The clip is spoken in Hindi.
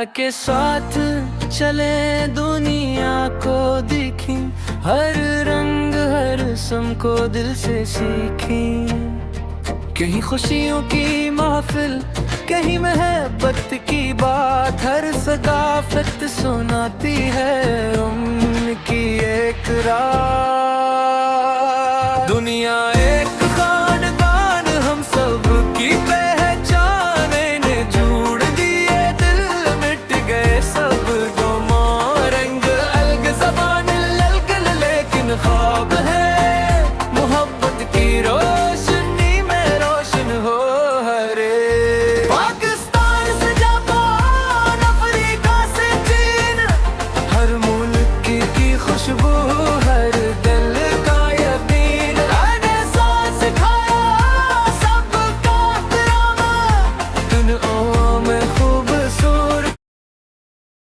के साथ चले दुनिया को दिखी, हर रंग हर रस्म को दिल से सीखी। कहीं खुशियों की महफिल, कहीं मोहब्बत की बात, हर सकाफत सुनाती है उनकी एक रात।